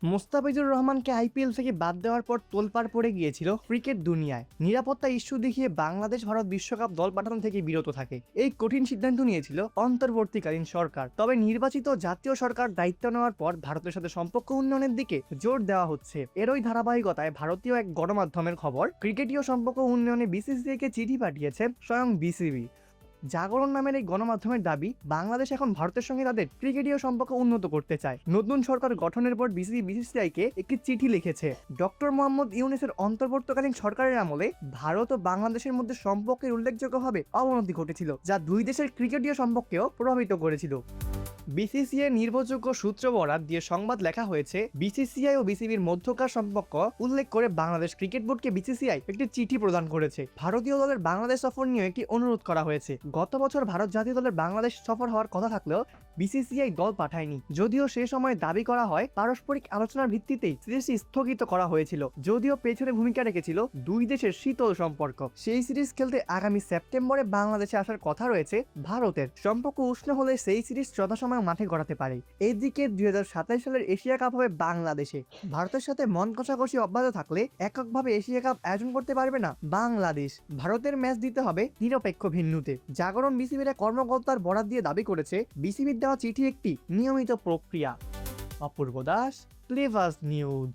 মোস্তাফিজুর রহমানকে আইপিএল থেকে বাদ দেওয়ার পর তোলপাড় পড়ে গিয়েছিল ক্রিকেট দুনিয়ায়। নিরাপত্তা ইস্যু দেখিয়ে বাংলাদেশ ভারত বিশ্বকাপ দল পাঠানো থেকে বিরত থাকে। এই কঠিন সিদ্ধান্ত নিয়েছিল অন্তর্বর্তীকালীন সরকার। তবে নির্বাচিত জাতীয় সরকার দায়িত্ব নেওয়ার পর ভারতের সাথে সম্পর্ক উন্নয়নের দিকে জোর দেওয়া হচ্ছে। এরই ধারাবাহিকতায় ভারতীয় এক গণমাধ্যমের খবর, ক্রিকেটীয় সম্পর্ক উন্নয়নে বিসিসিআইকে চিঠি পাঠিয়েছে স্বয়ং বিসিবি। জাগরণ নামের এই গণমাধ্যমের দাবি, বাংলাদেশ এখন ভারতের সঙ্গে তাদের ক্রিকেটীয় সম্পর্ক উন্নত করতে চায়। নতুন সরকার গঠনের পর বিসিসিআইকে একটি চিঠি লিখেছে। ডক্টর মোহাম্মদ ইউনূসের অন্তর্বর্তীকালীন সরকারের আমলে ভারত ও বাংলাদেশের মধ্যে সম্পর্কের উল্লেখযোগ্যভাবে অবনতি ঘটেছিল, যা দুই দেশের ক্রিকেটীয় সম্পর্কেও প্রভাবিত করেছিল। বিসিসিআই নির্ভরযোগ্য সূত্র বরাত দিয়ে সংবাদ লেখা হয়েছে, বিসিসিআই ও বিসিবির মধ্যকার সম্পর্ক উল্লেখ করে বাংলাদেশ ক্রিকেট বোর্ডকে বিসিসিআই একটি চিঠি প্রদান করেছে। ভারতীয় দলের বাংলাদেশ সফর নিয়ে একটি অনুরোধ করা হয়েছে। গত বছর ভারত জাতীয় দলের বাংলাদেশ সফর হওয়ার কথা থাকলেও বিসিসিআই দল পাঠায়নি। যদিও সে সময় দাবি করা হয় পারস্পরিক আলোচনার ভিত্তিতেই সিরিজটি স্থগিত করা হয়েছিল। যদিও পেছনে ভূমিকা রেখেছিল দুই দেশের শীতল সম্পর্ক। সেই সিরিজ খেলতে আগামী সেপ্টেম্বরে বাংলাদেশে আসার কথা রয়েছে ভারতের। সম্পর্ক উষ্ণ হলে সেই সিরিজ যথাসময় মাঠে গড়াতে পারে। এদিকে 2027 সালের এশিয়া কাপ হবে বাংলাদেশে। ভারতের সাথে মন কষাকষি অব্যাহত থাকলে এককভাবে এশিয়া কাপ আয়োজন করতে পারবে না বাংলাদেশ। ভারতের ম্যাচ দিতে হবে নিরপেক্ষ ভেন্যুতে। জাগরণ বিসিবির কর্মকর্তার বরাত দিয়ে দাবি করেছে, বিসিবির দেওয়া চিঠি একটি নিয়মিত প্রক্রিয়া। অপূর্ব দাস, ক্লেভাস নিউজ।